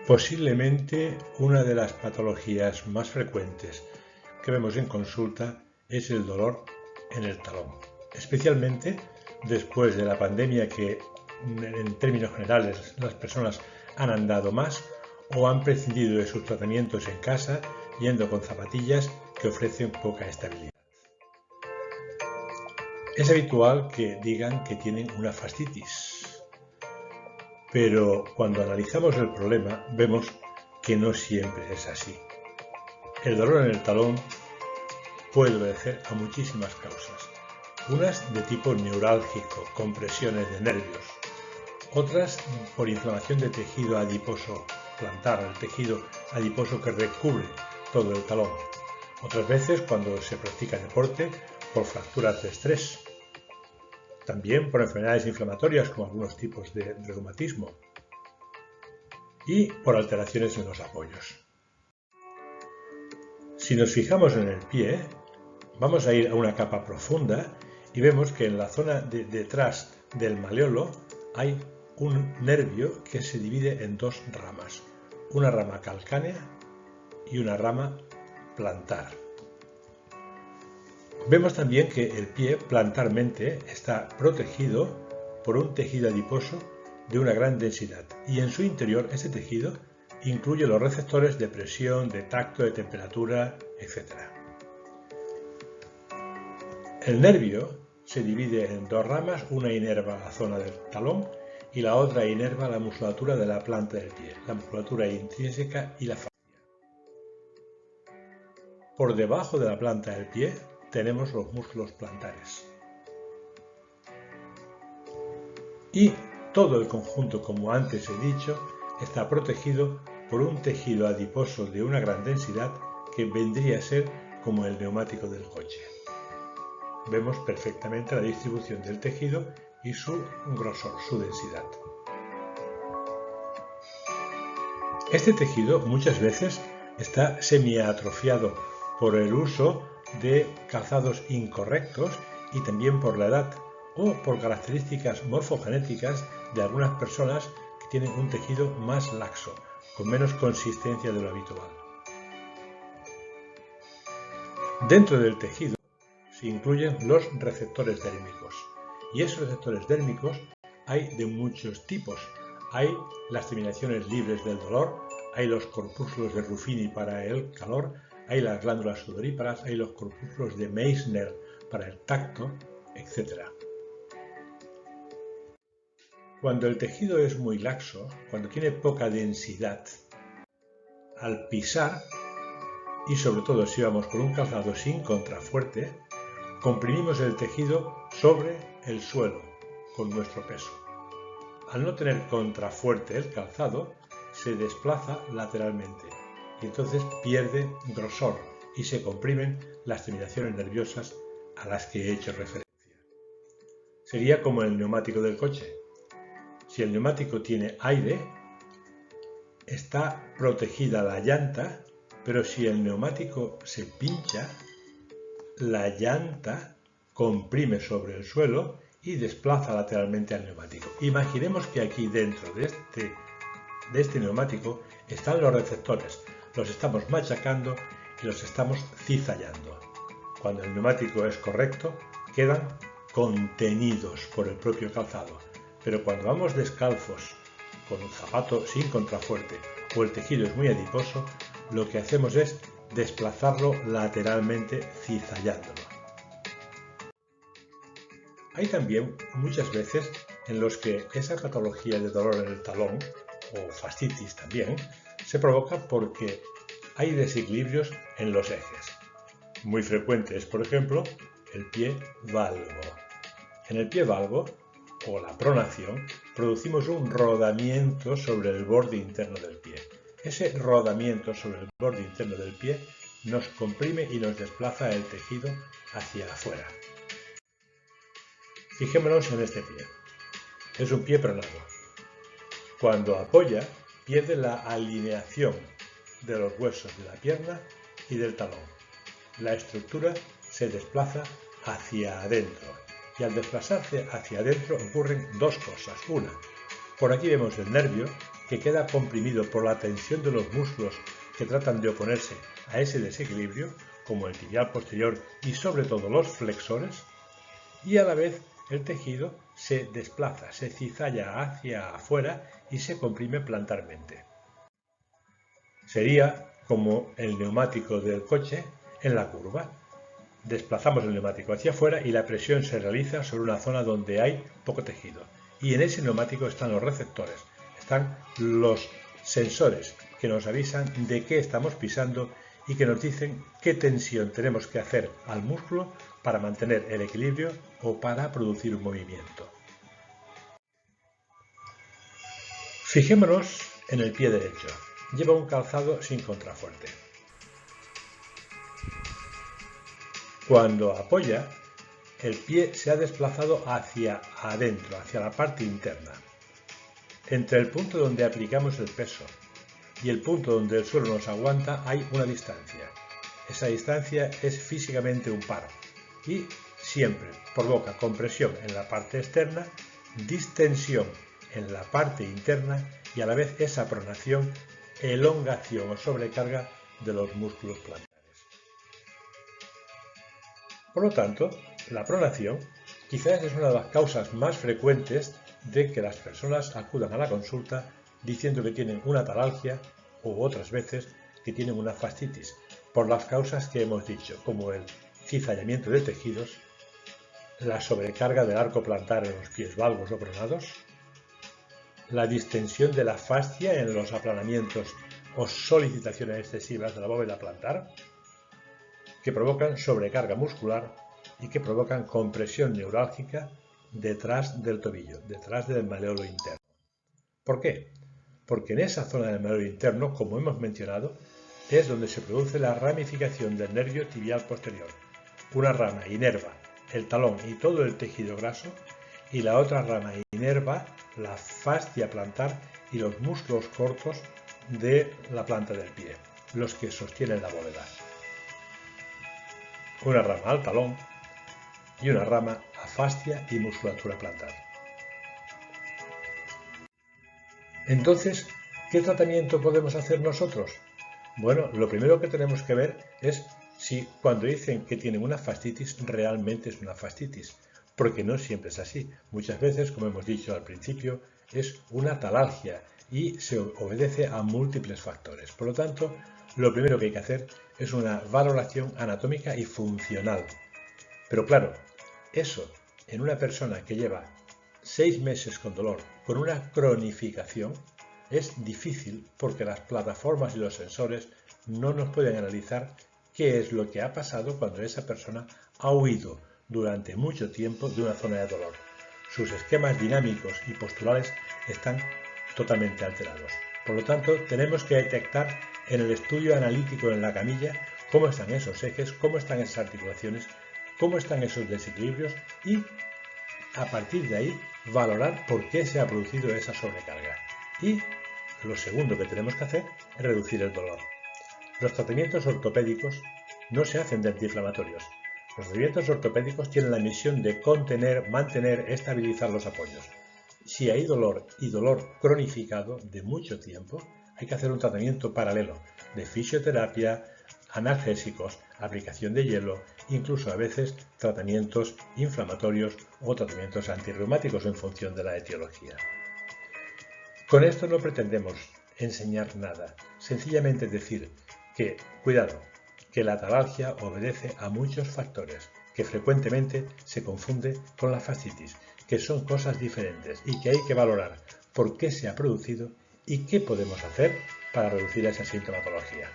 Posiblemente una de las patologías más frecuentes que vemos en consulta es el dolor en el talón, especialmente después de la pandemia que en términos generales las personas han andado más o han prescindido de sus tratamientos en casa yendo con zapatillas que ofrecen poca estabilidad. Es habitual que digan que tienen una fascitis, pero cuando analizamos el problema vemos que no siempre es así. El dolor en el talón puede obedecer a muchísimas causas, unas de tipo neurálgico, con presiones de nervios, otras por inflamación de tejido adiposo plantar, el tejido adiposo que recubre todo el talón, otras veces cuando se practica deporte por fracturas de estrés, también por enfermedades inflamatorias como algunos tipos de reumatismo y por alteraciones en los apoyos. Si nos fijamos en el pie, vamos a ir a una capa profunda y vemos que en la zona de detrás del maleolo hay un nervio que se divide en dos ramas, una rama calcánea y una rama plantar. Vemos también que el pie plantarmente está protegido por un tejido adiposo de una gran densidad y en su interior ese tejido incluye los receptores de presión, de tacto, de temperatura, etc. El nervio se divide en dos ramas, una inerva la zona del talón y la otra inerva la musculatura de la planta del pie, la musculatura intrínseca y la fascia. Por debajo de la planta del pie tenemos los músculos plantares. Y todo el conjunto, como antes he dicho, está protegido por un tejido adiposo de una gran densidad que vendría a ser como el neumático del coche. Vemos perfectamente la distribución del tejido y su grosor, su densidad. Este tejido muchas veces está semiatrofiado por el uso de calzados incorrectos y también por la edad o por características morfogenéticas de algunas personas que tienen un tejido más laxo, con menos consistencia de lo habitual. Dentro del tejido se incluyen los receptores dérmicos y esos receptores dérmicos hay de muchos tipos. Hay las terminaciones libres del dolor, hay los corpúsculos de Ruffini para el calor, hay las glándulas sudoríparas, hay los corpúsculos de Meissner para el tacto, etc. Cuando el tejido es muy laxo, cuando tiene poca densidad, al pisar, y sobre todo si vamos con un calzado sin contrafuerte, comprimimos el tejido sobre el suelo con nuestro peso. Al no tener contrafuerte el calzado, se desplaza lateralmente y entonces pierde grosor y se comprimen las terminaciones nerviosas a las que he hecho referencia. Sería como el neumático del coche. Si el neumático tiene aire, está protegida la llanta, pero si el neumático se pincha, la llanta comprime sobre el suelo y desplaza lateralmente al neumático. Imaginemos que aquí dentro de este neumático están los receptores. Los estamos machacando y los estamos cizallando. Cuando el neumático es correcto, quedan contenidos por el propio calzado. Pero cuando vamos descalzos, con un zapato sin contrafuerte o el tejido es muy adiposo, lo que hacemos es desplazarlo lateralmente cizallándolo. Hay también muchas veces en los que esa patología de dolor en el talón, o fascitis también, se provoca porque hay desequilibrios en los ejes. Muy frecuente es, por ejemplo, el pie valgo. En el pie valgo, o la pronación, producimos un rodamiento sobre el borde interno del pie. Ese rodamiento sobre el borde interno del pie nos comprime y nos desplaza el tejido hacia afuera. Fijémonos en este pie. Es un pie pronado. Cuando apoya, pierde la alineación de los huesos de la pierna y del talón. La estructura se desplaza hacia adentro y al desplazarse hacia adentro ocurren dos cosas. Una, por aquí vemos el nervio que queda comprimido por la tensión de los músculos que tratan de oponerse a ese desequilibrio, como el tibial posterior y sobre todo los flexores, y a la vez el tejido se desplaza, se cizalla hacia afuera y se comprime plantarmente. Sería como el neumático del coche en la curva. Desplazamos el neumático hacia afuera y la presión se realiza sobre una zona donde hay poco tejido. Y en ese neumático están los receptores, están los sensores que nos avisan de qué estamos pisando y que nos dicen qué tensión tenemos que hacer al músculo para mantener el equilibrio o para producir un movimiento. Fijémonos en el pie derecho. Lleva un calzado sin contrafuerte. Cuando apoya, el pie se ha desplazado hacia adentro, hacia la parte interna. Entre el punto donde aplicamos el peso y el punto donde el suelo nos aguanta hay una distancia. Esa distancia es físicamente un par y siempre provoca compresión en la parte externa, distensión en la parte interna y a la vez esa pronación, elongación o sobrecarga de los músculos plantares. Por lo tanto, la pronación quizás es una de las causas más frecuentes de que las personas acudan a la consulta diciendo que tienen una talalgia o otras veces que tienen una fascitis, por las causas que hemos dicho, como el cizallamiento de tejidos, la sobrecarga del arco plantar en los pies valgos o pronados, la distensión de la fascia en los aplanamientos o solicitaciones excesivas de la bóveda plantar, que provocan sobrecarga muscular y que provocan compresión neurálgica detrás del tobillo, detrás del maleolo interno. ¿Por qué? Porque en esa zona del maleolo interno, como hemos mencionado, es donde se produce la ramificación del nervio tibial posterior. Una rama inerva el talón y todo el tejido graso, y la otra rama inerva la fascia plantar y los músculos cortos de la planta del pie, los que sostienen la bóveda. Una rama al talón y una rama a fascia y musculatura plantar. Entonces, ¿qué tratamiento podemos hacer nosotros? Bueno, lo primero que tenemos que ver es si cuando dicen que tienen una fascitis realmente es una fascitis, porque no siempre es así. Muchas veces, como hemos dicho al principio, es una talalgia y se obedece a múltiples factores. Por lo tanto, lo primero que hay que hacer es una valoración anatómica y funcional. Pero claro, eso en una persona que lleva 6 meses con dolor, con una cronificación, es difícil porque las plataformas y los sensores no nos pueden analizar qué es lo que ha pasado cuando esa persona ha huido durante mucho tiempo de una zona de dolor. Sus esquemas dinámicos y posturales están totalmente alterados. Por lo tanto, tenemos que detectar en el estudio analítico en la camilla cómo están esos ejes, cómo están esas articulaciones, cómo están esos desequilibrios y a partir de ahí valorar por qué se ha producido esa sobrecarga. Y lo segundo que tenemos que hacer es reducir el dolor. Los tratamientos ortopédicos no se hacen de antiinflamatorios. Los tratamientos ortopédicos tienen la misión de contener, mantener, estabilizar los apoyos. Si hay dolor y dolor cronificado de mucho tiempo, hay que hacer un tratamiento paralelo de fisioterapia, analgésicos, aplicación de hielo, incluso a veces tratamientos inflamatorios o tratamientos antirreumáticos en función de la etiología. Con esto no pretendemos enseñar nada, sencillamente decir que, cuidado, que la talalgia obedece a muchos factores, que frecuentemente se confunde con la fascitis, que son cosas diferentes y que hay que valorar por qué se ha producido y qué podemos hacer para reducir esa sintomatología.